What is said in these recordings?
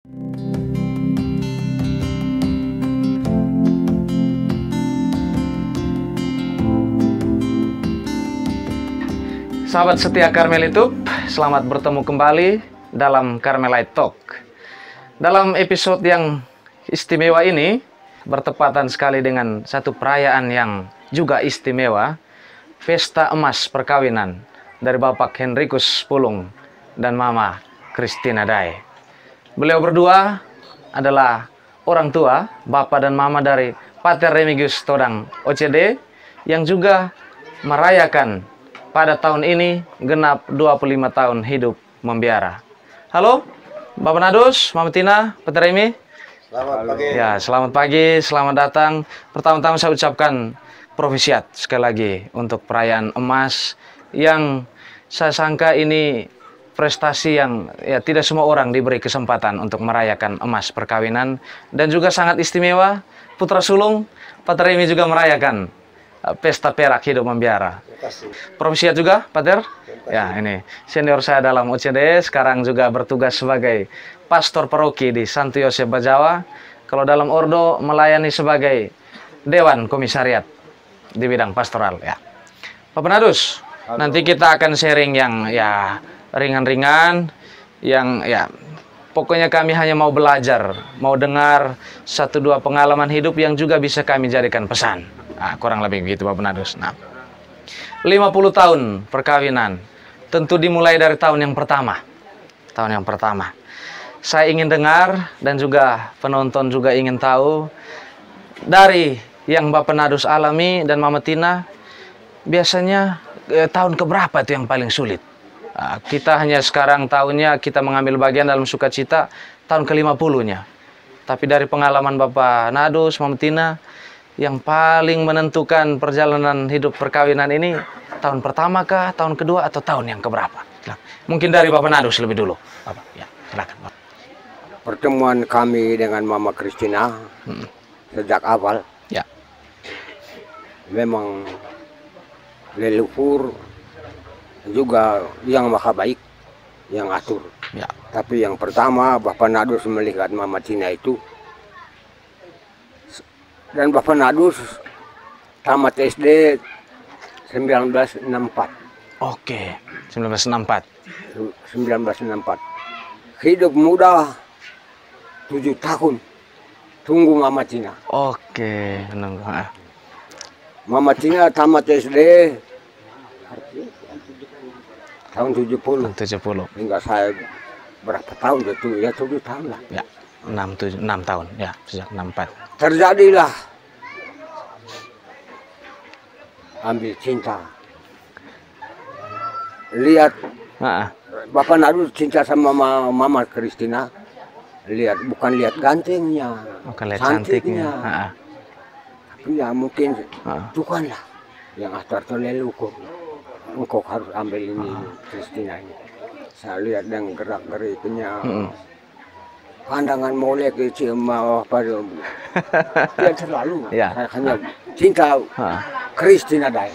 Sahabat setia Karmelitub, selamat bertemu kembali dalam Carmelite Talk. Dalam episode yang istimewa ini, bertepatan sekali dengan satu perayaan yang juga istimewa, Pesta Emas Perkawinan dari Bapak Henrikus Pulung dan Mama Christina Dae. Beliau berdua adalah orang tua, Bapak dan Mama dari Pater Remigius Todang OCD, yang juga merayakan pada tahun ini genap 25 tahun hidup membiara. Halo, Bapak Nadus, Mama Tina, Pater Remi. Selamat pagi. Ya, selamat pagi, selamat datang. Pertama-tama saya ucapkan profisiat sekali lagi untuk perayaan emas yang saya sangka ini prestasi yang ya tidak semua orang diberi kesempatan untuk merayakan emas perkawinan, dan juga sangat istimewa putra sulung Pater Remi juga merayakan pesta perak hidup membiara. Profisiat juga, Pater? Ya, ini senior saya dalam OCD, sekarang juga bertugas sebagai pastor paroki di Santo Yosef Bajawa. Kalau dalam Ordo melayani sebagai Dewan Komisariat di bidang pastoral. Ya, Bapak Nadus, nanti kita akan sharing yang ya ringan-ringan, yang ya pokoknya kami hanya mau belajar, mau dengar satu dua pengalaman hidup yang juga bisa kami jadikan pesan. Nah, kurang lebih begitu Bapak Nadus. Nah, 50 tahun perkawinan, tentu dimulai dari tahun yang pertama. Tahun yang pertama. Saya ingin dengar dan juga penonton juga ingin tahu dari yang Bapak Nadus alami dan Mama Tina, biasanya tahun keberapa itu yang paling sulit? Nah, kita hanya sekarang tahunnya kita mengambil bagian dalam sukacita tahun ke-50-nya. Tapi dari pengalaman Bapak Nadus, Mama Tina, yang paling menentukan perjalanan hidup perkawinan ini tahun pertama kah, tahun kedua, atau tahun yang keberapa? Mungkin dari Bapak Nadus lebih dulu. Bapak, ya, silakan. Pertemuan kami dengan Mama Christina sejak awal, ya, memang leluhur juga yang maha baik, yang atur. Ya. Tapi yang pertama Bapak Nadus melihat Mama Tina itu, dan Bapak Nadus tamat SD 1964. Oke, 1964. 1964. Hidup muda 7 tahun. Tunggu Mama Tina. Oke, menunggu. Mama Tina tamat SD tahun 70. 70. Hingga saya berapa tahun itu? Ya 7 tahun lah. Ya, 6 tahun. Ya, sejak 64. Terjadilah ambil cinta. Lihat Bapak Nadus cinta sama Mama Christina. Lihat, bukan lihat gantengnya, bukan lihat cantiknya. cantiknya. Tapi ya mungkin Tuhan lah yang atur leluhur. Engkau harus ambil ini Christina ini. Saya lihat dan gerak-geriknya. Pandangan molek kecil mau pada dia selalu saya hanya cinta Christina Dae.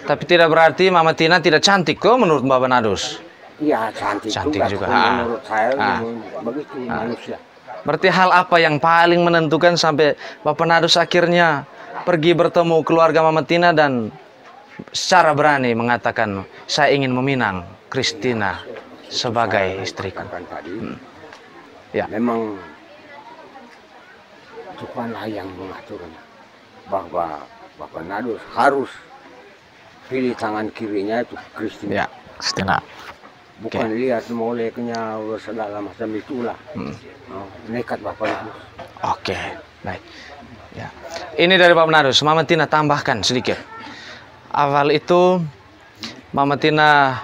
Tapi tidak berarti Mama Tina tidak cantik kok menurut Bapak Nadus. Iya, cantik juga. Menurut saya begitu manusia. Berarti hal apa yang paling menentukan sampai Bapak Nadus akhirnya pergi bertemu keluarga Mama Tina dan secara berani mengatakan saya ingin meminang Christina sebagai istriku. Ya. Memang Tuhanlah yang mengaturnya, bahwa Bapak Nadus harus pilih tangan kirinya itu Christina. Ya, Christina. Bukan lihat moleknya segala macam itulah. Nekat Bapak Nadus. Oke, baik. Ya. Ini dari Bapak Nadus. Mama Tina tambahkan sedikit. Awal itu Mama Tina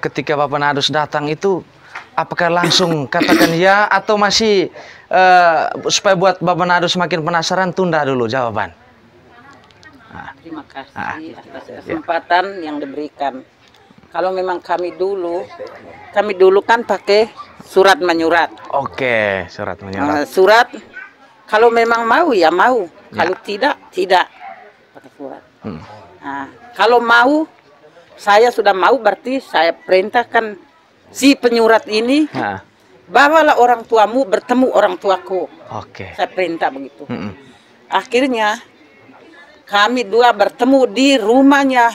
ketika Bapak Nadus datang itu, apakah langsung katakan ya atau masih supaya buat Bapak Nadus makin penasaran, tunda dulu jawaban? Terima kasih atas kesempatan yang diberikan. Kalau memang kami dulu kan pakai surat menyurat. Oke, surat menyurat. Surat, kalau memang mau ya mau, kalau tidak pakai surat. Nah, kalau mau, saya sudah mau berarti saya perintahkan si penyurat ini bawalah orang tuamu bertemu orang tuaku. Oke. Saya perintah begitu. Akhirnya kami dua bertemu di rumahnya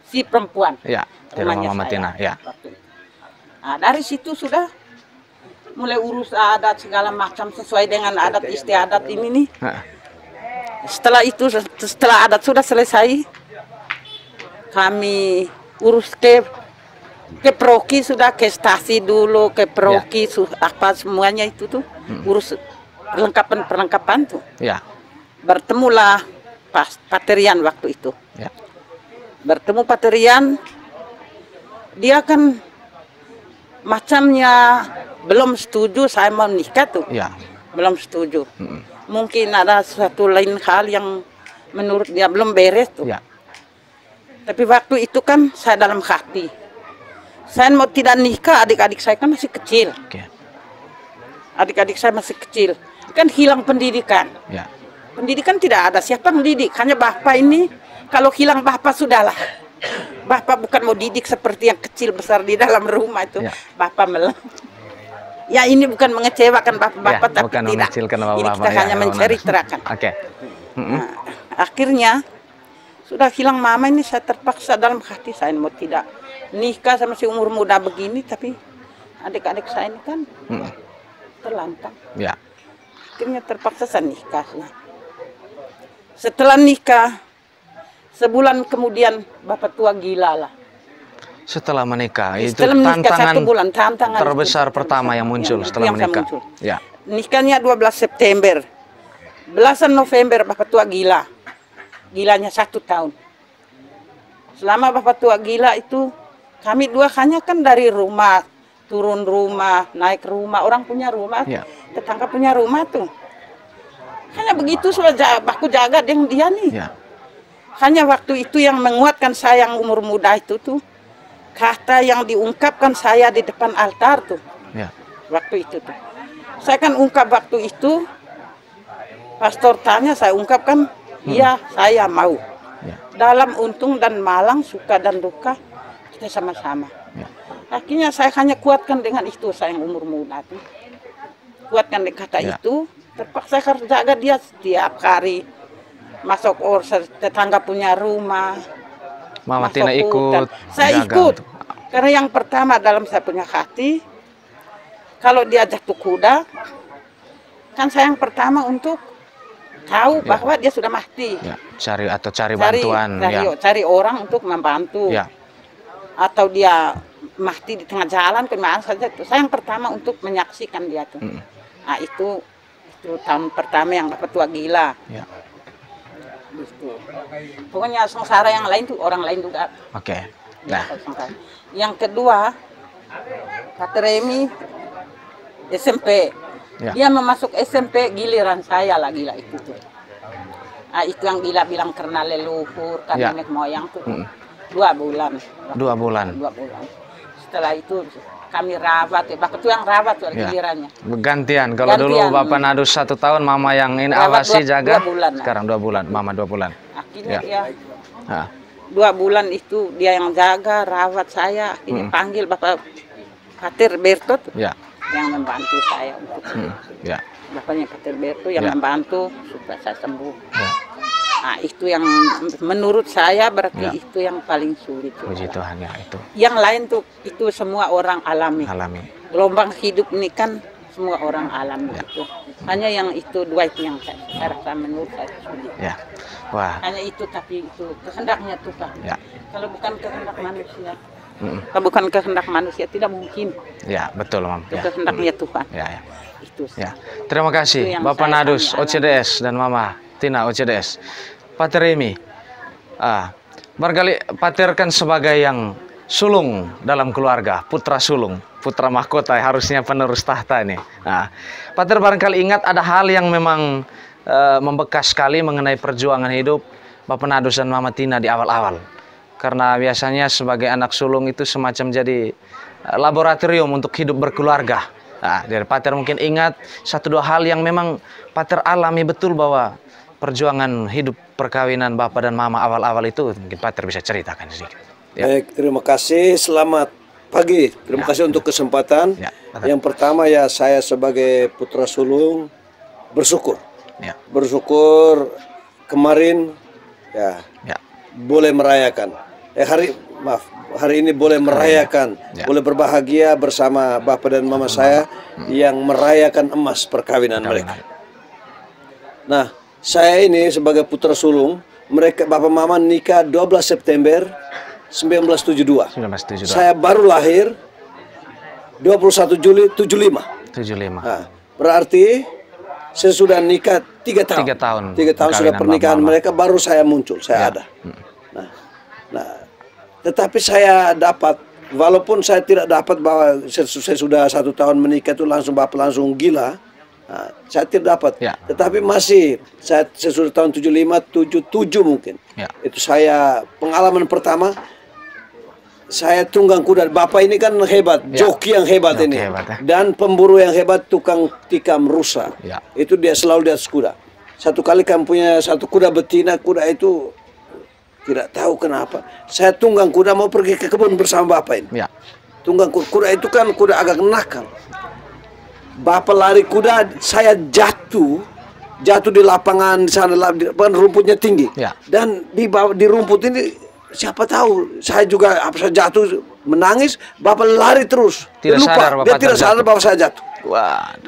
si perempuan. Ya, di rumah Mama saya. Tina, ya. Nah, dari situ sudah mulai urus adat segala macam sesuai dengan adat istiadat ini nih. Setelah itu, setelah adat sudah selesai, kami urus ke proki, sudah ke stasi dulu, ke proki, apa semuanya itu tuh urus perlengkapan tuh. Ya. Bertemulah Paterian waktu itu. Ya. Bertemu Paterian, dia kan macamnya belum setuju saya mau nikah tuh. Ya. Belum setuju. Mungkin ada suatu lain hal yang menurut dia belum beres tuh. Ya. Tapi waktu itu kan saya dalam hati, saya mau tidak nikah, adik-adik saya kan masih kecil. Oke. Adik-adik saya masih kecil, kan hilang pendidikan. Ya. Pendidikan tidak ada, siapa mendidik? Hanya bapak ini, kalau hilang bapak sudahlah. Bapak bukan mau didik seperti yang kecil besar di dalam rumah itu. Ya. Bapak ya ini bukan mengecewakan bapak-bapak, Ya, tapi bukan tidak. mengecilkan Ini bapak-bapak, kita ya, hanya menceritakan. Oke. Nah, akhirnya sudah hilang mama ini, saya terpaksa dalam hati saya mau tidak nikah sama si umur muda begini, tapi adik-adik saya ini kan terlantang. Ya. Akhirnya terpaksa saya nikah. Setelah nikah, sebulan kemudian bapak tua gila lah. Setelah menikah, itu Setelah menikah tantangan 1 bulan, tantangan terbesar pertama yang muncul setelah menikah. Ya. Nikahnya 12 September. Belasan November bapak tua gila. Gilanya 1 tahun. Selama bapak tua gila itu, kami dua hanya kan dari rumah, turun rumah, naik rumah, orang punya rumah, tetangga punya rumah tuh. Hanya begitu sudah aku jaga dengan dia nih. Ya. Hanya waktu itu yang menguatkan saya yang umur muda itu tuh, kata yang diungkapkan saya di depan altar tuh. Ya. Waktu itu tuh. Saya kan ungkap waktu itu, pastor tanya, saya ungkapkan, iya saya mau. Ya. Dalam untung dan malang, suka dan duka, kita sama-sama. Ya. Akhirnya saya hanya kuatkan dengan itu, saya yang umur muda tuh. Kuatkan dengan kata itu, terpaksa harus jaga dia setiap hari. Masuk tetangga punya rumah. Mama Tina ikut. Saya ikut. Karena yang pertama dalam saya punya hati, kalau dia jatuh kuda, kan saya yang pertama untuk tahu bahwa dia sudah mati. Ya. Cari bantuan. Cari orang untuk membantu. Ya. Atau dia mati di tengah jalan, kemana saja. Saya yang pertama untuk menyaksikan dia tuh. Nah itu tahun pertama yang dapat tua gila. Ya. Gitu. Pokoknya sengsara yang lain tuh orang lain juga. Oke. Nah. Yang kedua, Kak Remi SMP. Ya. Dia memasuk SMP, giliran saya lah gila itu tuh. Nah, itu yang gila bilang karena leluhur, karena nenek moyang tuh. 2 bulan. 2 bulan. 2 bulan. Setelah itu kami rawat, bapak tuh yang rawat tuh gilirannya. Gantian. Kalau dulu Bapak Nadus 1 tahun, Mama yang ini awasi jaga. 2 bulan. Sekarang 2 bulan, Mama 2 bulan. Akhirnya dia 2 bulan itu dia yang jaga, rawat saya. Akhirnya panggil Bapak Pater Berto tuh, yang membantu saya untuk bapaknya Pater Berto yang membantu supaya saya sembuh. Nah, itu yang menurut saya berarti itu yang paling sulit. Puji Tuhan, ya itu. Yang lain tuh itu semua orang alami. Gelombang hidup ini kan semua orang alami itu. Hanya yang itu 2 itu yang saya rasa menurut saya sulit. Ya. Wah. Hanya itu, tapi itu kehendaknya Tuhan. Ya. Kalau bukan kehendak manusia, kalau bukan kehendak manusia tidak mungkin. Ya, betul, Mam. Itu kehendaknya Tuhan. Ya. Itu. Ya. Terima kasih Bapak Nadus OCDS dan Mama Tina OCDS. Pater Remi, barangkali Pater kan sebagai yang sulung dalam keluarga, putra sulung, putra mahkota, harusnya penerus tahta ini. Nah, Pater barangkali ingat ada hal yang memang membekas sekali mengenai perjuangan hidup Bapak Nadus dan Mama Tina di awal-awal. Karena biasanya sebagai anak sulung itu semacam jadi laboratorium untuk hidup berkeluarga. Nah, dari Pater mungkin ingat 1-2 hal yang memang Pater alami betul bahwa perjuangan hidup perkawinan Bapak dan Mama awal-awal itu, mungkin Pater bisa ceritakan sedikit. Ya. Baik, terima kasih. Selamat pagi. Terima kasih untuk kesempatan. Ya, Yang pertama ya saya sebagai putra sulung bersyukur. Ya. Bersyukur kemarin ya boleh merayakan. Hari ini boleh merayakan, boleh berbahagia bersama bapak dan mama saya yang merayakan emas perkawinan mereka. Nah, saya ini sebagai putra sulung, mereka bapak mama nikah 12 September 1972. Saya baru lahir 21 Juli 75. Nah, berarti saya sudah nikah 3 tahun. 3 tahun sudah pernikahan mereka, baru saya muncul, saya ada. Nah, tetapi saya dapat, walaupun saya tidak dapat bahwa saya sudah 1 tahun menikah itu langsung bapak langsung gila. Nah, saya tidak dapat, tetapi masih saya sudah tahun 75, 77 mungkin. Itu saya pengalaman pertama. Saya tunggang kuda. Bapak ini kan hebat, joki yang hebat ini, dan pemburu yang hebat, tukang tikam rusa. Itu dia selalu di atas kuda. Satu kali kami punya satu kuda betina, kuda itu tidak tahu kenapa. Saya tunggang kuda mau pergi ke kebun bersama bapak ini. Tunggang kuda itu kan kuda agak nakal. Bapak lari kuda, saya jatuh di lapangan di sana, rumputnya tinggi. Dan di rumput ini siapa tahu saya juga saya jatuh menangis, bapak lari terus. Dia tidak sadar bapak saya jatuh.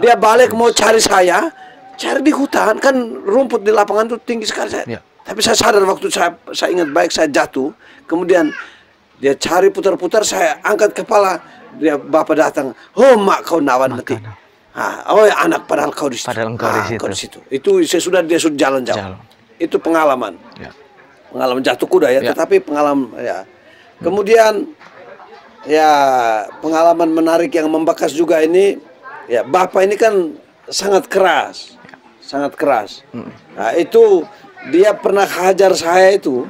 Dia balik mau cari saya, cari di hutan, kan rumput di lapangan itu tinggi sekali saya. Tapi saya sadar waktu saya ingat baik saya jatuh, kemudian dia cari putar-putar, saya angkat kepala, bapak datang, "Oh mak, kau nawan mati." Oh ya anak, padahal kau di situ. Kau di situ. Itu dia sudah jalan jauh. Itu pengalaman. Pengalaman jatuh kuda ya, tetapi pengalaman ya. Kemudian ya pengalaman menarik yang membekas juga ini, ya bapak ini kan sangat keras. Sangat keras. Nah, itu dia pernah hajar saya itu.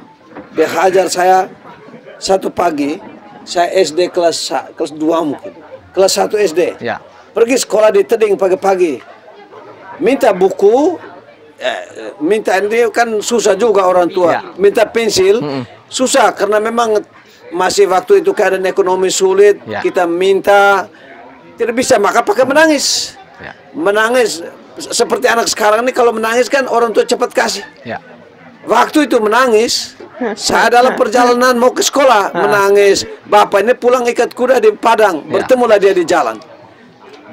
Dia hajar saya satu pagi, saya SD kelas 2 mungkin. Kelas 1 SD. Pergi sekolah di Teding pagi-pagi, minta buku, minta ini kan susah juga orang tua, minta pensil, susah karena memang masih waktu itu keadaan ekonomi sulit, kita minta, tidak bisa, maka pakai menangis. Menangis, seperti anak sekarang ini kalau menangis kan orang tua cepat kasih. Waktu itu menangis, saya dalam perjalanan mau ke sekolah, menangis, bapak ini pulang ikat kuda di Padang, bertemulah dia di jalan.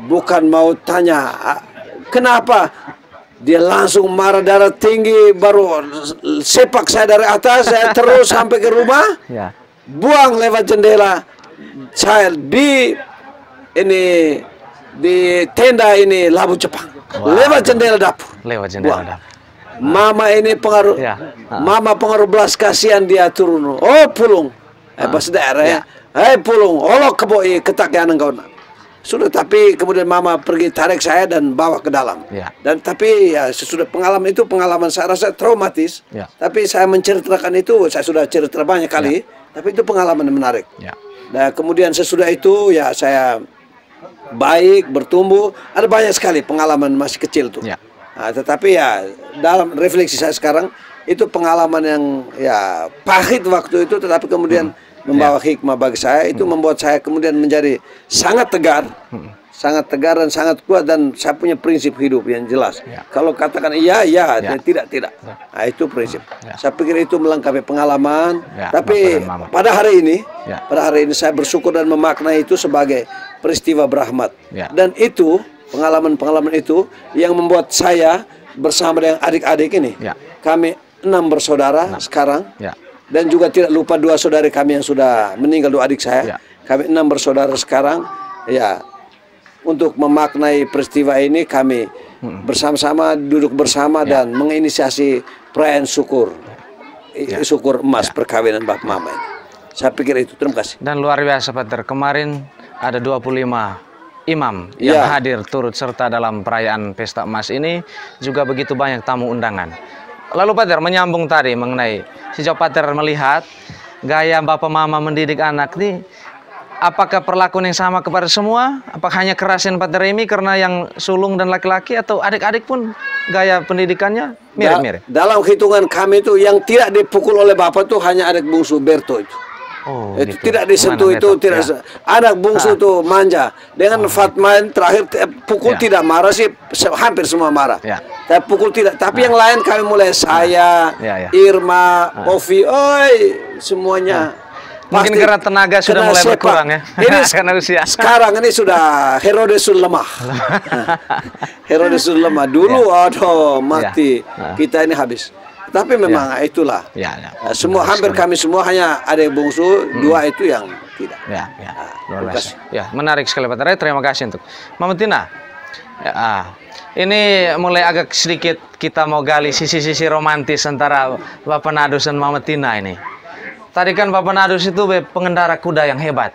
Bukan mau tanya kenapa, dia langsung marah darah tinggi, baru sepak saya dari atas, saya terus sampai ke rumah, buang lewat jendela, saya di tenda ini Labu Jepang, lewat jendela dapur, mama ini pengaruh, mama pengaruh belas kasihan, dia turun, oh pulung, bahasa daerah ya, pulung, olok keboi ketak yang engkau. Sudah, tapi kemudian mama pergi tarik saya dan bawa ke dalam. Dan tapi ya sesudah pengalaman itu, pengalaman saya rasa traumatis. Tapi saya menceritakan itu, saya sudah cerita banyak kali. Tapi itu pengalaman yang menarik. Nah kemudian sesudah itu ya saya baik, bertumbuh. Ada banyak sekali pengalaman masih kecil tuh. Nah, tetapi ya dalam refleksi saya sekarang, itu pengalaman yang ya pahit waktu itu, tetapi kemudian membawa hikmah bagi saya. Itu membuat saya kemudian menjadi sangat tegar, dan sangat kuat, dan saya punya prinsip hidup yang jelas. Kalau katakan iya, tidak. Nah, itu prinsip. Saya pikir itu melengkapi pengalaman. Tapi pada hari ini saya bersyukur dan memaknai itu sebagai peristiwa berahmat. Dan itu pengalaman-pengalaman itu yang membuat saya bersama dengan adik-adik ini. Kami 6 bersaudara sekarang. Dan juga tidak lupa 2 saudari kami yang sudah meninggal, 2 adik saya. Kami 6 bersaudara sekarang. Ya, untuk memaknai peristiwa ini kami bersama-sama duduk bersama dan menginisiasi perayaan syukur, syukur emas perkawinan bapak mama ini. Saya pikir itu. Terima kasih. Dan luar biasa Pater, kemarin ada 25 imam yang hadir turut serta dalam perayaan pesta emas ini, juga begitu banyak tamu undangan. Lalu Pater, menyambung tadi mengenai sejauh Pater melihat gaya bapak mama mendidik anak ini, apakah perlakuan yang sama kepada semua? Apakah hanya kerasin Pater Remi karena yang sulung dan laki-laki, atau adik-adik pun gaya pendidikannya mirip-mirip? Dalam hitungan kami itu yang tidak dipukul oleh bapak itu hanya adik bungsu Berto itu. Oh, itu gitu. tidak disentuh, Gimana itu metode? tidak. Ya. Anak bungsu itu manja. Dengan Fatma yang terakhir pukul tidak marah sih, hampir semua marah. Ya. Tapi pukul tidak. Tapi yang lain kami mulai saya, Ya. Irma, Ovi, semuanya. Mungkin Pasti karena tenaga sudah kena mulai sepak. berkurang ya. Ini Karena usia. sekarang ini sudah Herodesul lemah. Herodesul lemah. Dulu aduh mati. Kita ini habis. Tapi memang itulah. Ya. Semua hampir kami semua hanya ada yang bungsu, dua itu yang tidak. Ya. Luar biasa. Ya, menarik sekali Pak Terai. Terima kasih untuk Mama Tina. Ya, ini mulai agak sedikit kita mau gali sisi-sisi romantis antara Bapak Nadus dan Mama Tina ini. Tadi kan Bapak Nadus itu pengendara kuda yang hebat.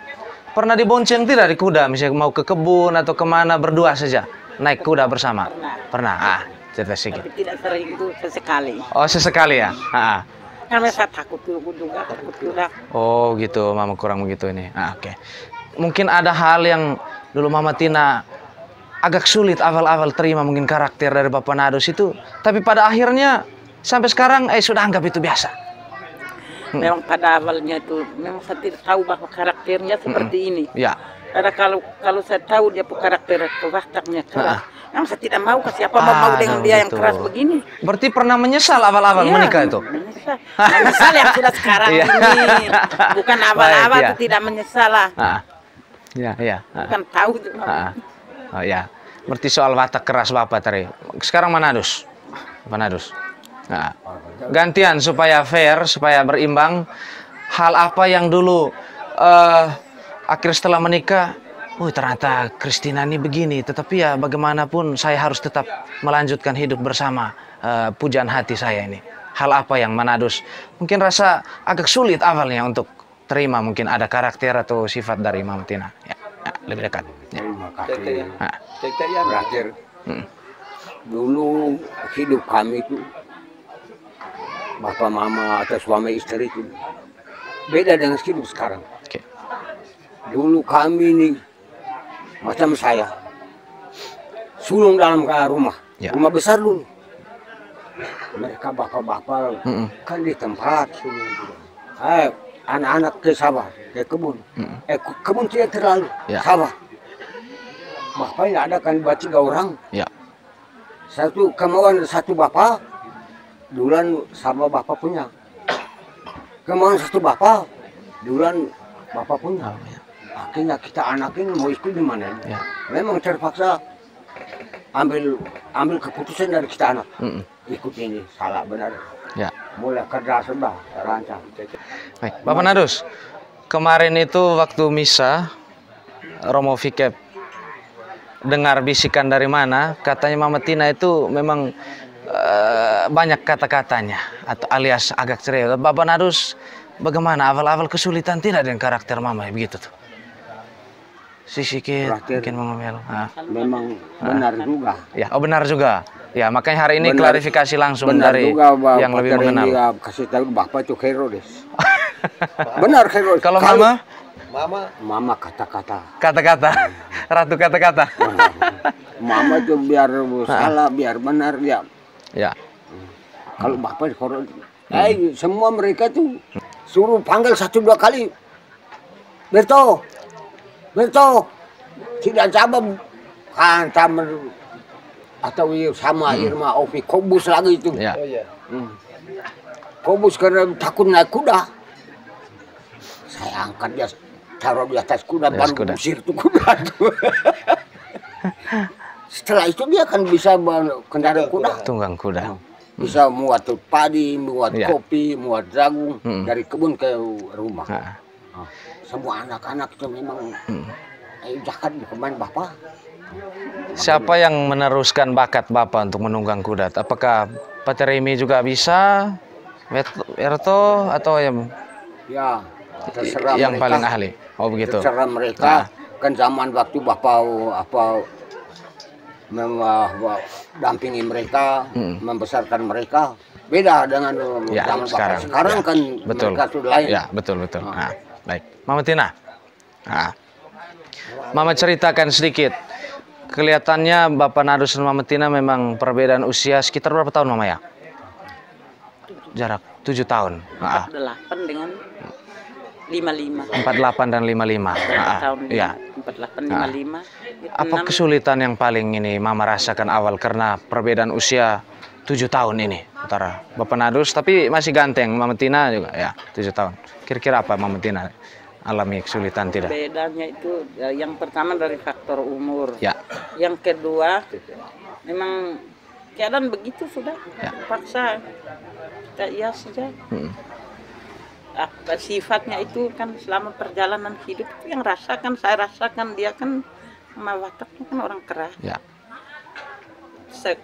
Pernah dibonceng tidak di kuda? Misalnya mau ke kebun atau kemana berdua saja? Naik kuda bersama? Pernah. Cerita sedikit. Tapi tidak sering, itu sesekali. Oh, sesekali ya? Karena saya takut juga, takut kuda. Oh gitu, Mama kurang begitu ini. Oke. Mungkin ada hal yang dulu Mama Tina agak sulit awal-awal terima mungkin karakter dari Bapak Nadus itu. Tapi pada akhirnya sampai sekarang sudah anggap itu biasa. Memang pada awalnya itu memang saya tidak tahu bahwa karakternya seperti ini. Ya. Karena kalau saya tahu dia karakter wataknya keras, memang saya tidak mau ke siapa mau dengan dia yang keras begini. Berarti pernah menyesal awal-awal menikah itu? Menyesal yang sudah sekarang ini. Bukan awal-awal itu tidak menyesal lah. Iya. Bukan tahu itu. Oh ya. Berarti soal watak keras Bapak tadi. Sekarang Manadus. Gantian supaya fair, supaya berimbang. Hal apa yang dulu akhir setelah menikah, ternyata Christina ini begini. Tetapi ya bagaimanapun saya harus tetap melanjutkan hidup bersama pujaan hati saya ini. Hal apa yang Manadus mungkin rasa agak sulit awalnya untuk terima, mungkin ada karakter atau sifat dari Mama Tina. Ya, lebih dekat. Ya. Terima kasih. Berakhir. Dulu hidup kami itu bapak mama atau suami istri itu beda dengan hidup sekarang. Oke. Dulu kami ini macam saya sulung dalam rumah, rumah besar dulu. Mereka bapak-bapak kan di tempat sulung. Anak-anak ke sawah, ke kebun. Kebun tidak terlalu sawah. Bapak tidak ada kan buat 3 orang. Ya. Satu kemauan satu bapak, duluan sama bapak punya. Kemauan satu bapak, duluan bapak punya. Akhirnya kita anak ini mau ikut di mana? Ya. Memang terpaksa ambil keputusan dari kita anak. Ikut ini salah benar. Ya. Mulai kerja sudah terancam. Baik, Bapak Nadus, kemarin itu waktu misa Romo Fikep dengar bisikan dari mana, katanya Mama Tina itu memang banyak kata-katanya atau alias agak ceria. Bapak Nadus, bagaimana awal-awal kesulitan tidak dengan karakter Mama begitu tuh? Sikit mungkin mengambil. Memang benar juga. Ya, benar juga. Ya, makanya hari ini Benar. klarifikasi langsung Benar dari juga, yang lebih mengenal. Dia kasih tahu bapak itu Herodes. Benar Herodes. Kalau Mama? Mama kata-kata. Kata-kata. Ratu kata-kata. Mama itu biar salah, biar benar dia. Ya. Kalau bapak Herodes, semua mereka tuh suruh panggil 1-2 kali. Berto, tidak jawab, hantam atau sama Irma Ovi Kobus lagi itu. Ya. Kobus karena takut naik kuda. Saya angkat dia, taruh di atas kuda, baru usir tuh kuda tuh. Setelah itu dia kan bisa kendaraan kuda. Tunggang kuda. Bisa muat padi, muat kopi, muat jagung dari kebun ke rumah. Semua anak-anak itu memang jahat bukan bapak. Siapa yang meneruskan bakat Bapak untuk menunggang kuda? Apakah Pak Terimi juga bisa? Berto atau yang terserah yang mereka. paling ahli? Oh begitu. Terserah mereka. Kan zaman waktu bapak dampingi mereka, membesarkan mereka. Beda dengan zaman sekarang. bapak. Sekarang kan betul. mereka sudah lain. Ya, betul. Baik. Mama Tina. Mama ceritakan sedikit. Kelihatannya Bapak Nadus dan Mama Tina memang perbedaan usia sekitar berapa tahun Mama ya? Jarak 7 tahun. 48 dengan 55. 48 dan 55. Tahun Ya. 48 55. Apa kesulitan yang paling ini Mama rasakan awal karena perbedaan usia 7 tahun ini antara Bapak Nadus tapi masih ganteng, Mama Tina juga ya 7 tahun. Kira-kira apa Mama Tina alami kesulitan tidak? Bedanya itu yang pertama dari faktor umur. Ya. Yang kedua memang keadaan begitu sudah Ya. paksa kita iya saja. Sifatnya itu kan selama perjalanan hidup itu yang rasakan, saya rasakan dia kan sama wataknya kan orang keras. Ya.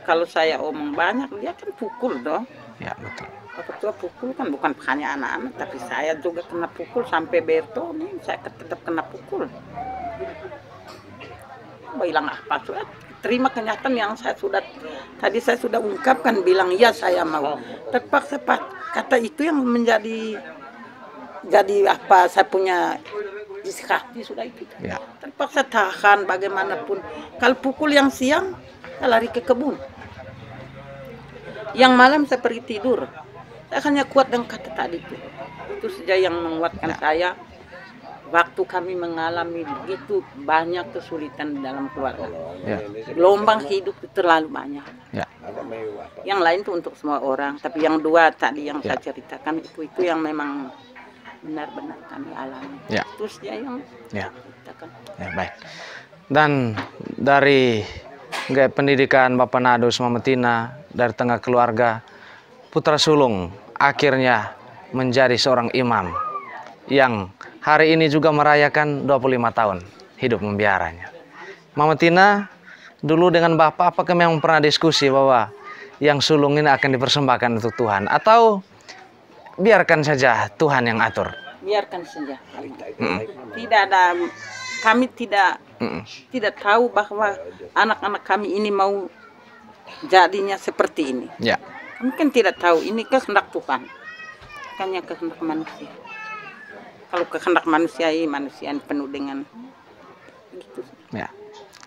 Kalau saya omong banyak dia kan pukul dong. Ya, betul. Bapak tua pukul kan bukan hanya anak-anak tapi saya juga kena pukul sampai Berto nih saya tetap kena pukul. Bilang apa sudah terima kenyataan yang saya sudah tadi saya sudah ungkapkan bilang iya saya mau. Terpaksa kata itu yang menjadi apa saya punya isi hati sudah itu. Ya. Terpaksa tahan bagaimanapun. Kalau pukul yang siang saya lari ke kebun. Yang malam saya pergi tidur. Saya hanya kuat dengan kata tadi itu. Itu saja yang menguatkan saya. Waktu kami mengalami begitu banyak kesulitan dalam keluarga. Ya. Gelombang hidup itu terlalu banyak. Ya. Yang lain itu untuk semua orang. Tapi yang dua tadi yang saya ceritakan itu yang memang benar-benar kami alami. Ya. Terus dia yang Ya. ceritakan. Ya, baik. Dan dari gaya pendidikan Bapak Nadus, Mama Tina, dari tengah keluarga, putra sulung akhirnya menjadi seorang imam yang hari ini juga merayakan 25 tahun hidup membiaranya. Mama Tina, dulu dengan Bapak apakah memang pernah diskusi bahwa yang sulung ini akan dipersembahkan untuk Tuhan atau biarkan saja Tuhan yang atur? Biarkan saja. Tidak ada, kami tidak tahu bahwa anak-anak kami ini mau jadinya seperti ini. Ya. Kami kan tidak tahu ini kehendak Tuhan, bukannya kehendak manusia. Kalau kehendak manusia ini manusia yang penuh dengan gitu. Ya.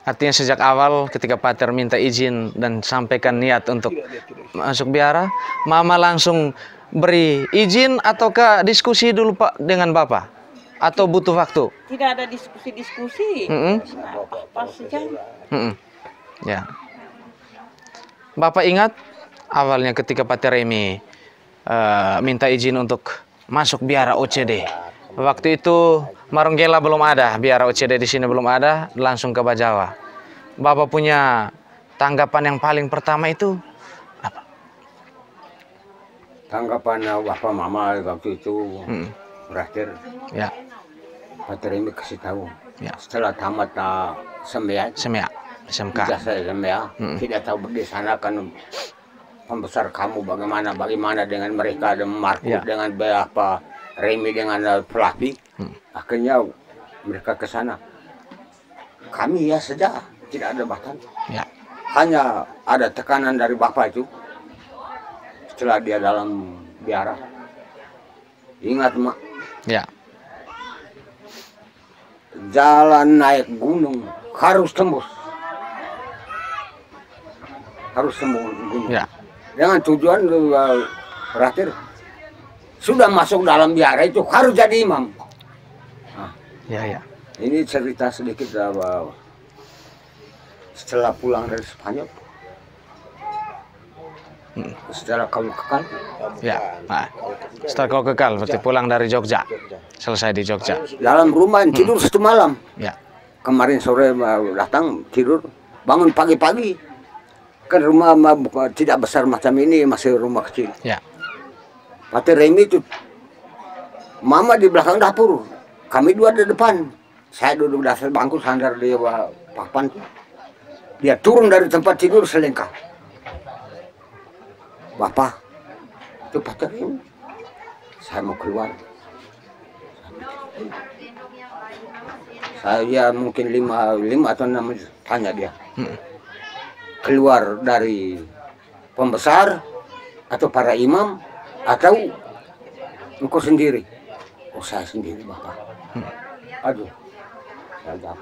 Artinya sejak awal ketika Pater minta izin dan sampaikan niat untuk masuk biara, Mama langsung beri izin ataukah diskusi dulu Pak dengan Bapak? Atau butuh waktu? Tidak ada diskusi-diskusi. Apa saja. Ya. Bapak ingat awalnya ketika Pater Remi minta izin untuk masuk biara OCD. Waktu itu Marunggela belum ada, biara OCD di sini belum ada, langsung ke Bajawa. Bapak punya tanggapan yang paling pertama itu apa? Tanggapan Bapak Mama waktu itu berakhir. Ya. Pater Remi kasih tahu. Ya. Setelah tamat SMK, SMK. ijazah SMK, tidak tahu di sana kan pembesar kamu bagaimana dengan mereka, dengan Markus, dengan apa Remi, dengan Flavi. Akhirnya mereka ke sana. Kami ya saja, tidak ada bahkan. Ya. Hanya ada tekanan dari Bapak itu. Setelah dia dalam biara. Ingat Mak. Ya. Jalan naik gunung harus tembus. Harus tembus gunung. Ya. Dengan tujuan berakhir sudah masuk dalam biara itu harus jadi imam. Nah, Ya. ini cerita sedikit setelah pulang dari Spanyol. Setelah kau kekal. Ya. Nah, setelah kau kekal, berarti pulang dari Jogja, selesai di Jogja. Dalam rumah tidur satu malam. Ya. Kemarin sore datang tidur, bangun pagi-pagi. Kan rumah tidak besar macam ini, masih rumah kecil. Ya. Pater Remi itu, Mama di belakang dapur, kami dua di depan. Saya duduk di atas bangku sandar di papan. Dia turun dari tempat tidur selengkap. Bapak, itu Pater Remi. Saya mau keluar. Saya mungkin lima atau 6 menit tanya dia. Keluar dari pembesar atau para imam atau engkau sendiri? Oh, saya sendiri Bapak. Aduh, saya jawab.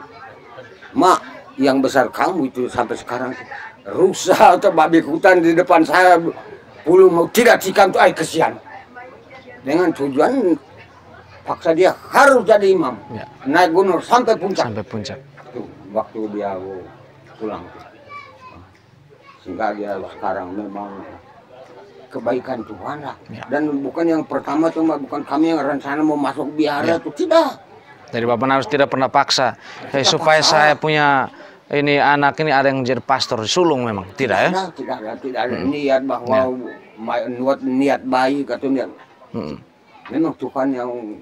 Mak, yang besar kamu itu sampai sekarang rusa atau babi hutan di depan saya mau tidak tikam tuh, kesian. Dengan tujuan paksa dia harus jadi imam. Ya. Naik gunung sampai puncak. Sampai puncak. Tuh, waktu dia pulang. Sehingga dia sekarang memang kebaikan Tuhan lah. Ya. Dan bukan yang pertama cuma bukan kami yang rencana mau masuk biara itu tidak. Jadi Bapak Narus tidak pernah paksa, supaya saya punya ini anak ini ada yang jadi pastor sulung memang tidak ya? Tidak ada niat bahwa niat baik atau niat. Memang Tuhan yang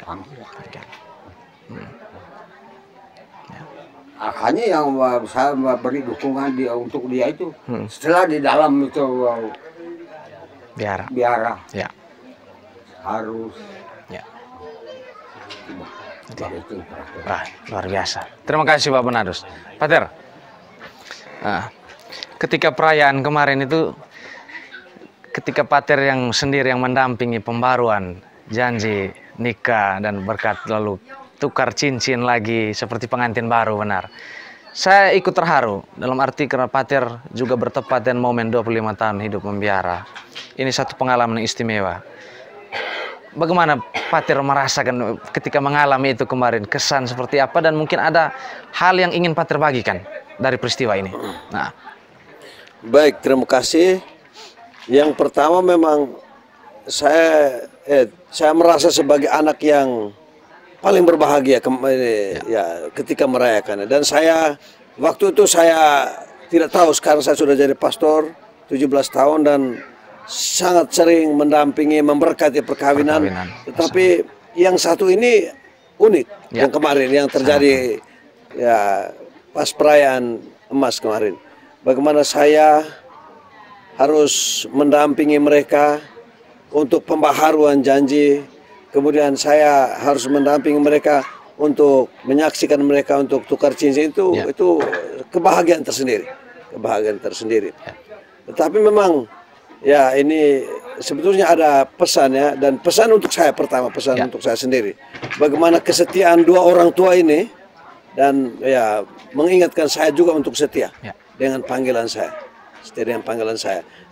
panggil. Akhirnya yang saya beri dukungan dia untuk dia itu setelah di dalam itu biara ya. Harus ya. Wah, luar biasa. Terima kasih Bapak Narus. Pater, ketika perayaan kemarin itu, ketika Pater yang sendiri yang mendampingi pembaruan janji nikah dan berkat lalu tukar cincin lagi seperti pengantin baru, benar. Saya ikut terharu dalam arti karena Pater juga bertepat dan momen 25 tahun hidup membiara. Ini satu pengalaman yang istimewa. Bagaimana Pater merasakan ketika mengalami itu kemarin, kesan seperti apa, dan mungkin ada hal yang ingin Pater bagikan dari peristiwa ini. Nah, baik, terima kasih. Yang pertama memang saya merasa sebagai anak yang paling berbahagia ketika merayakannya. Dan saya waktu itu saya tidak tahu, sekarang saya sudah jadi pastor 17 tahun dan sangat sering mendampingi, memberkati perkawinan. Tetapi yang satu ini unik, yang kemarin yang terjadi pas perayaan emas kemarin. Bagaimana saya harus mendampingi mereka untuk pembaharuan janji, kemudian saya harus mendampingi mereka untuk menyaksikan mereka untuk tukar cincin itu kebahagiaan tersendiri, Tetapi memang ini sebetulnya ada pesan dan pesan untuk saya pertama, untuk saya sendiri. Bagaimana kesetiaan dua orang tua ini dan mengingatkan saya juga untuk setia dengan panggilan saya,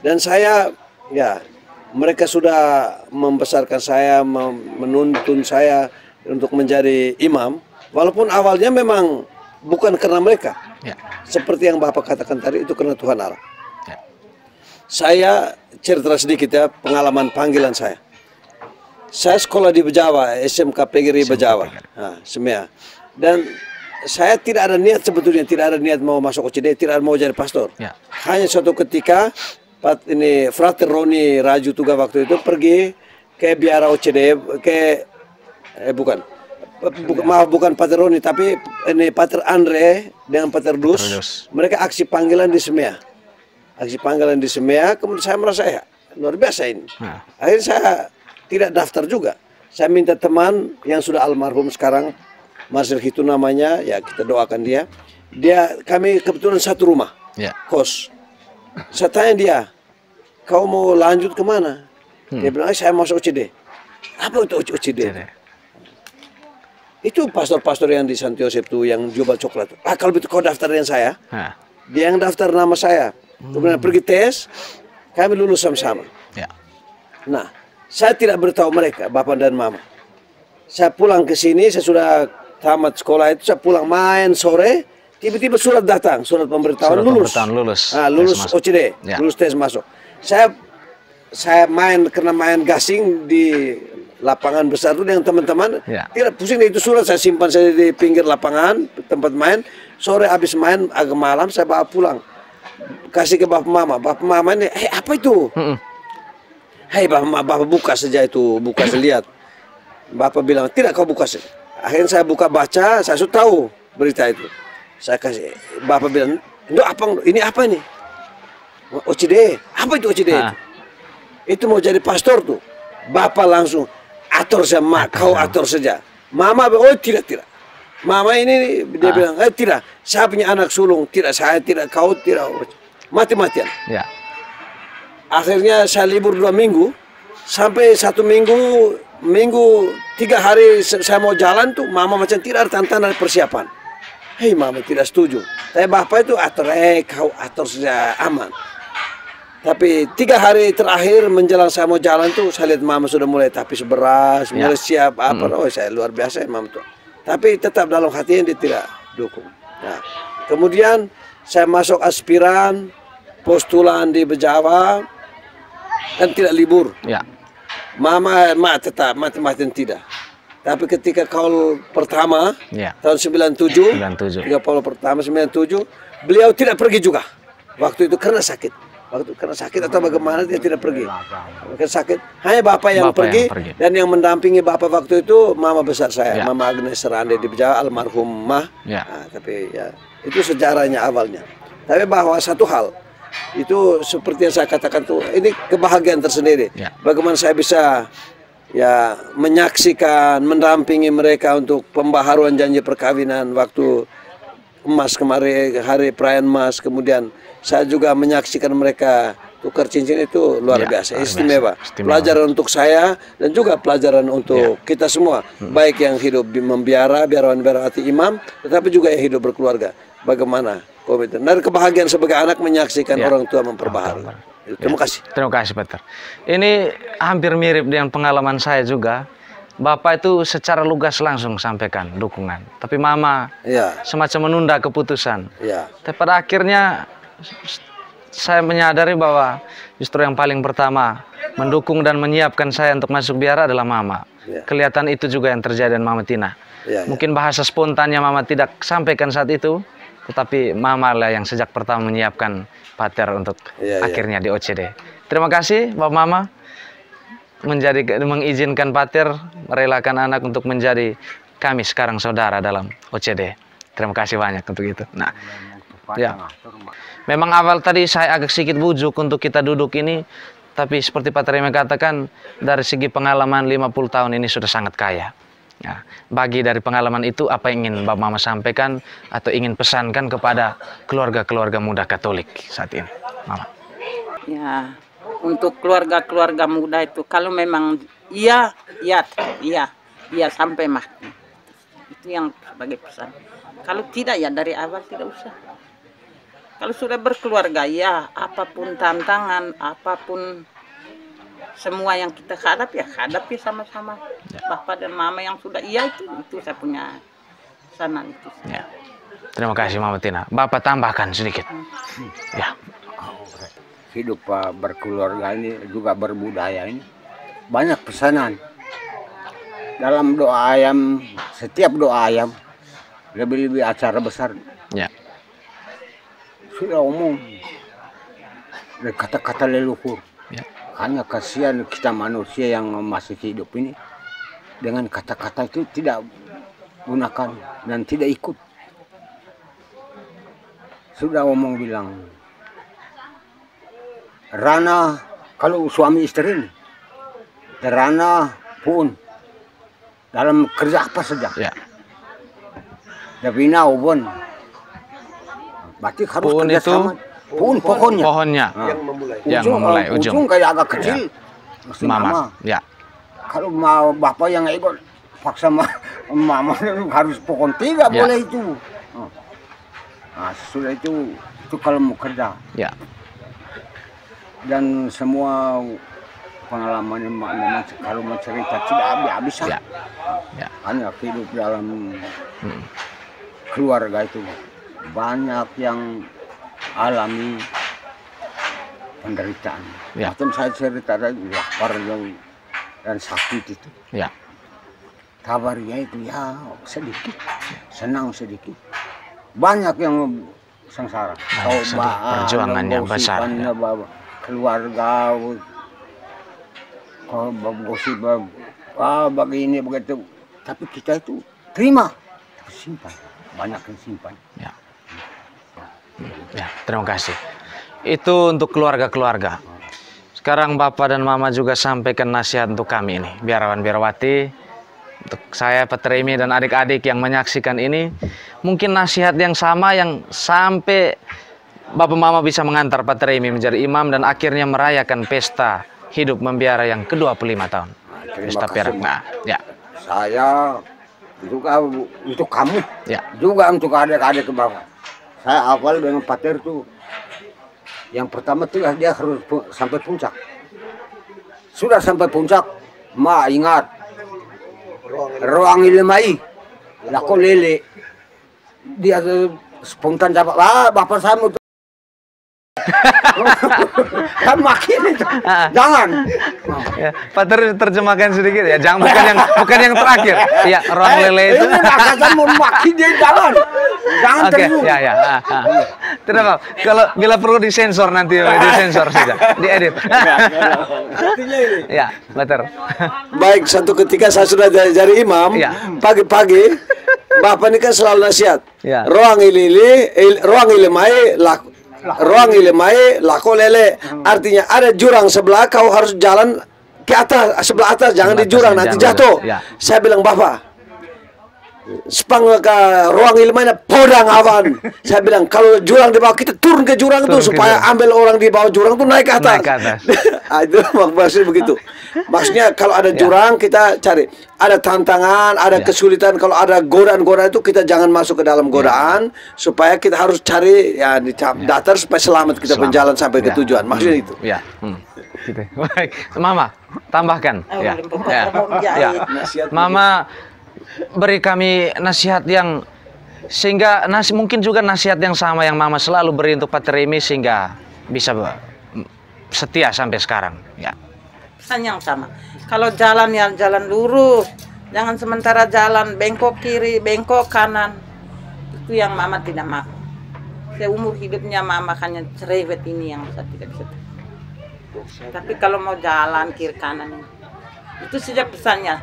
Dan saya mereka sudah membesarkan saya, menuntun saya untuk menjadi imam, walaupun awalnya memang bukan karena mereka. Seperti yang Bapak katakan tadi, itu karena Tuhan Allah. Saya cerita sedikit pengalaman panggilan saya. Saya sekolah di Bejawa, SMK PGRI Bejawa, Semea. Dan saya tidak ada niat sebetulnya, tidak ada niat mau masuk OCD, tidak mau jadi pastor. Hanya suatu ketika, Frater Roni Raju Tuga waktu itu pergi ke biara OCD, bukan Pater Roni, tapi ini Pater Andre dengan Pater Dus. Mereka aksi panggilan di Semea. Kemudian saya merasa luar biasa ini. Akhirnya saya tidak daftar juga. Saya minta teman yang sudah almarhum sekarang, Marcel Hitu namanya, kita doakan dia. Kami kebetulan satu rumah, kos. Saya tanya dia, kau mau lanjut kemana? Dia bilang, saya masuk OCD. Apa itu OCD? Itu pastor-pastor yang di Santo Yosef itu yang jual coklat. Kalau begitu kau daftar dengan saya. Dia yang daftar nama saya. Kemudian pergi tes, kami lulus sama-sama. Nah, saya tidak beritahu mereka, Bapak dan Mama. Saya pulang ke sini, saya sudah tamat sekolah itu, saya pulang main sore, tiba-tiba surat datang, surat pemberitahuan lulus. Lulus OCD, lulus tes masuk. Saya karena main gasing di lapangan besar itu dengan teman-teman, tidak pusing itu surat, saya simpan saya di pinggir lapangan, tempat main. Sore habis main agak malam, saya bawa pulang. Kasih ke Bapak Mama ini, apa itu? Bapak buka saja itu, buka saya lihat. Bapak bilang, tidak kau buka saja. Akhirnya saya buka baca, saya sudah tahu berita itu. Saya kasih, Bapak bilang, ini apa ini? OCD, apa itu OCD itu? Itu mau jadi pastor tuh. Bapak langsung, atur saja, kau atur saja. Mama, tidak. Mama ini dia bilang, tidak, saya punya anak sulung, saya tidak, kau tidak, mati-matian. Akhirnya saya libur 2 minggu, sampai 1 minggu 3 hari saya mau jalan tuh, Mama macam tidak ada tantangan persiapan. Mama tidak setuju. Tapi Bapak itu atur, kau atur saja aman. Tapi 3 hari terakhir menjelang saya mau jalan tuh, saya lihat mama sudah mulai tapis beras, mulai siap apa. Oh, saya luar biasa ya mama tuh. Tapi tetap dalam hatinya dia tidak dukung. Nah, kemudian saya masuk aspiran, postulan di Bejawa, kan tidak libur. Ya. Mama tetap mati-matian tidak. Tapi ketika kaul pertama tahun 97, 3 kaul pertama 97, beliau tidak pergi juga. Waktu itu karena sakit. Karena sakit atau bagaimana dia tidak pergi. Karena sakit. Hanya bapak yang pergi. Dan yang mendampingi bapak waktu itu mama besar saya, Mama Agnes Serande di Bejawa, almarhumah. Nah, tapi ya itu sejarahnya awalnya. Tapi bahwa satu hal itu seperti yang saya katakan tuh, ini kebahagiaan tersendiri. Bagaimana saya bisa ya menyaksikan, mendampingi mereka untuk pembaharuan janji perkawinan waktu emas kemarin, hari perayaan emas. Kemudian saya juga menyaksikan mereka tukar cincin, itu luar biasa, istimewa. Pelajaran untuk saya dan juga pelajaran untuk kita semua, baik yang hidup di membiara, biarawan-biarawati imam, tetapi juga yang hidup berkeluarga. Bagaimana komitmen dan kebahagiaan sebagai anak menyaksikan orang tua memperbaharui. Terima kasih. Terima kasih, Peter. Ini hampir mirip dengan pengalaman saya juga. Bapak itu secara lugas langsung sampaikan dukungan, tapi mama semacam menunda keputusan. Tapi pada akhirnya saya menyadari bahwa justru yang paling pertama mendukung dan menyiapkan saya untuk masuk biara adalah mama. Kelihatan itu juga yang terjadi dengan Mama Tina. Mungkin bahasa spontannya mama tidak sampaikan saat itu, tetapi mama lah yang sejak pertama menyiapkan pater untuk akhirnya di OCD. Terima kasih Bapak Mama mengizinkan pater merelakan anak untuk menjadi kami sekarang saudara dalam OCD. Terima kasih banyak untuk itu. Nah, memang awal tadi saya agak sedikit bujuk untuk kita duduk ini, tapi seperti Pater Remy katakan, dari segi pengalaman 50 tahun ini sudah sangat kaya. Ya, bagi dari pengalaman itu, apa yang ingin Bapak Mama sampaikan atau ingin pesankan kepada keluarga-keluarga muda Katolik saat ini, Mama? Ya, untuk keluarga-keluarga muda itu, kalau memang iya sampai mati. Itu yang sebagai pesan. Kalau tidak ya dari awal tidak usah. Kalau sudah berkeluarga ya apapun tantangan, apapun semua yang kita hadapi sama-sama. Bapak dan Mama yang sudah itu saya punya pesanan itu. Ya. Terima kasih Mama Tina. Bapak tambahkan sedikit. Ya. Hidup berkeluarga ini juga berbudaya ini banyak pesanan. Dalam doa ayam, setiap doa ayam lebih-lebih acara besar. Ya. Sudah umum kata-kata leluhur. Ya. Hanya kasihan kita manusia yang masih hidup ini dengan kata-kata itu tidak gunakan dan tidak ikut. Sudah omong bilang, Rana kalau suami istri ini, Rana pun dalam kerja apa saja. Ya. Davina ubon. Berarti harus Pun kerja itu, sama. Pun pohonnya. Pohonnya. Yang memulai. Ujung kayak agak kecil. Mesti Mama. Ya. Kalau mau bapak yang ikut paksa mama harus pohon 3 boleh itu. Nah, sudah itu kalau mau kerja. Ya. Dan semua pengalaman memang kalau mau cerita tidak habis. Ya. Ya. Hanya hidup dalam keluarga itu banyak yang alami penderitaan. Ya. Macam saya cerita tadi lapar dan sakit itu. Ya. Kabarnya itu ya sedikit, senang sedikit. Banyak yang sengsara. Perjuangannya besar. Ya. Keluarga, gosip, begini begitu. Tapi kita itu terima, simpan. Banyak yang simpan. Ya. Ya, terima kasih. Itu untuk keluarga-keluarga. Sekarang Bapak dan Mama juga sampaikan nasihat untuk kami ini, biarawan-biarawati, untuk saya, Pater Remy dan adik-adik yang menyaksikan ini. Mungkin nasihat yang sama yang sampai Bapak Mama bisa mengantar Pater Remy menjadi imam dan akhirnya merayakan pesta hidup membiara yang ke-25 tahun. Pesta Perak. Nah, ya. Saya juga untuk kamu, ya. Juga untuk adik-adik ke bawah. Saya awal dengan Pater tuh Yang pertama tuh dia harus sampai puncak. Sudah sampai puncak, ma ingat ruang ilemai, lako lele. Dia spontan jawab, bapak saya mau kan makin itu. Jangan. Ya, Pak terjemahkan sedikit ya, jangan bukan yang terakhir. Ya, ruang lele itu. Ini makanan mau makin dia jangan. Jangan Oke, terus. ya. Tidak apa. Kalau bila perlu disensor nanti, disensor saja, diedit. Artinya ini. Ya, betul. Baik, satu ketika saya sudah jadi imam, Ya. pagi-pagi Bapak ini kan selalu nasihat. Ya. Ruang ilemai lako lele. Artinya ada jurang sebelah, kau harus jalan ke atas, sebelah atas, jangan di jurang, nanti jatuh. Ya. Saya bilang, Bapak, sepang ke ruang ilemai podang awan. Saya bilang, kalau jurang di bawah, kita turun ke jurang itu supaya ambil orang di bawah jurang itu naik ke atas. Naik ke atas. Itu maksudnya begitu. Maksudnya kalau ada jurang kita cari. Ada tantangan, ada kesulitan. Kalau ada godaan-godaan itu kita jangan masuk ke dalam godaan. Supaya kita harus cari ya di datar supaya selamat kita berjalan sampai ke tujuan. Maksudnya itu. Ya. Gitu. Baik, Mama, tambahkan. Ya. Mama beri kami nasihat yang sehingga mungkin juga nasihat yang sama yang Mama selalu beri untuk Pak Remi sehingga bisa setia sampai sekarang. Ya. Pesan yang sama. Kalau jalan ya jalan lurus, jangan sementara jalan bengkok kiri, bengkok kanan. Itu yang Mama tidak mau. Seumur hidupnya Mama hanya cerewet ini yang saya tidak bisa. Tapi kalau mau jalan kiri kanan itu saja pesannya.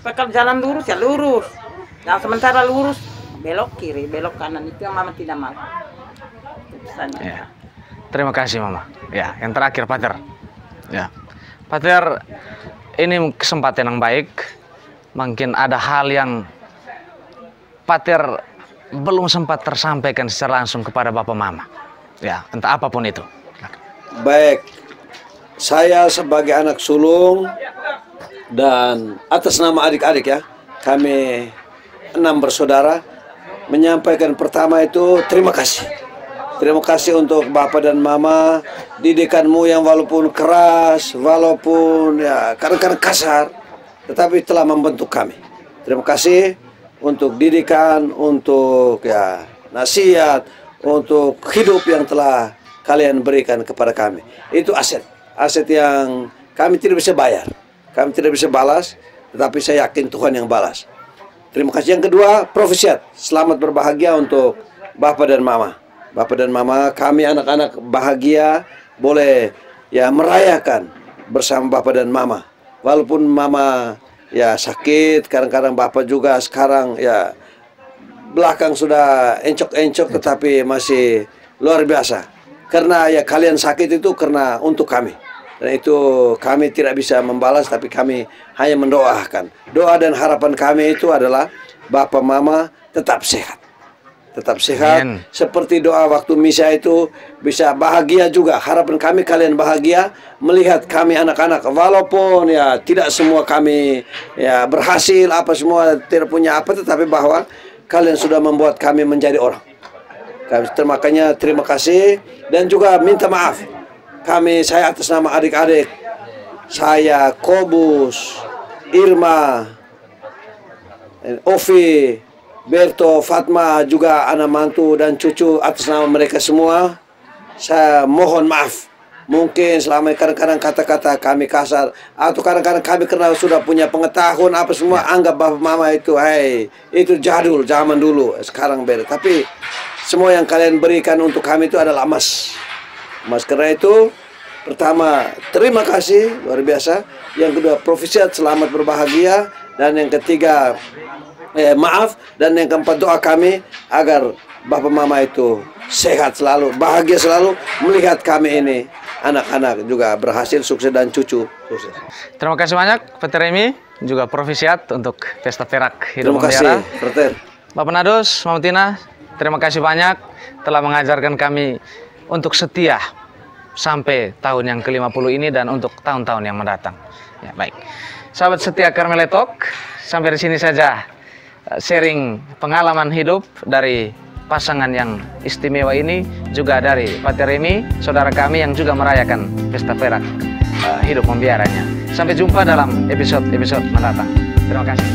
Kalau jalan lurus ya lurus, jangan sementara lurus belok kiri, belok kanan, itu yang Mama tidak mau. Itu pesannya. Ya. Terima kasih Mama. Ya, yang terakhir Pater. Ya. Pater, ini kesempatan yang baik. Mungkin ada hal yang Pater belum sempat tersampaikan secara langsung kepada Bapak Mama. Ya, entah apapun itu. Baik, saya sebagai anak sulung dan atas nama adik-adik ya, kami 6 bersaudara menyampaikan pertama itu terima kasih. Terima kasih untuk Bapak dan Mama, didikanmu yang walaupun keras, walaupun ya kadang-kadang kasar, tetapi telah membentuk kami. Terima kasih untuk didikan, untuk ya nasihat, untuk hidup yang telah kalian berikan kepada kami. Itu aset yang kami tidak bisa bayar, kami tidak bisa balas, tetapi saya yakin Tuhan yang balas. Terima kasih. Yang kedua, profesiat. Selamat berbahagia untuk Bapak dan Mama. Bapak dan Mama, kami anak-anak bahagia boleh ya merayakan bersama Bapak dan Mama. Walaupun Mama ya sakit, kadang-kadang Bapak juga sekarang ya belakang sudah encok-encok, tetapi masih luar biasa. Karena ya kalian sakit itu karena untuk kami. Dan itu kami tidak bisa membalas, tapi kami hanya mendoakan. Doa dan harapan kami itu adalah Bapak Mama tetap sehat. Tetap sehat. Amen. Seperti doa waktu misa itu bisa bahagia juga. Harapan kami kalian bahagia melihat kami anak-anak. Walaupun ya tidak semua kami ya berhasil apa semua tidak punya apa, tetapi bahwa kalian sudah membuat kami menjadi orang. Makanya terima kasih dan juga minta maaf. Saya atas nama adik-adik, saya, Kobus, Irma, Ovi, Berto, Fatma, juga anak mantu dan cucu, atas nama mereka semua, saya mohon maaf. Mungkin selama kadang-kadang kata-kata kami kasar, atau kadang-kadang kami karena sudah punya pengetahuan apa semua, anggap Bapak Mama itu, itu jadul, zaman dulu, sekarang beda. Tapi semua yang kalian berikan untuk kami itu adalah emas. Karena itu, pertama, terima kasih, luar biasa. Yang kedua, profesiat, selamat berbahagia. Dan yang ketiga, maaf. Dan yang keempat, doa kami agar Bapak Mama itu sehat selalu, bahagia selalu melihat kami ini, anak-anak juga berhasil, sukses, dan cucu sukses. Terima kasih banyak, Pak Remi, juga profesiat untuk Pesta Perak Hidup Terima kasih, Frater. Bapak Nados, Mama Tina, terima kasih banyak telah mengajarkan kami untuk setia sampai tahun yang ke-50 ini dan untuk tahun-tahun yang mendatang. Ya, baik. Sahabat setia Karmel Talk, sampai di sini saja sharing pengalaman hidup dari pasangan yang istimewa ini juga dari Pak Remi, saudara kami yang juga merayakan pesta perak hidup membiaranya. Sampai jumpa dalam episode-episode mendatang. Terima kasih.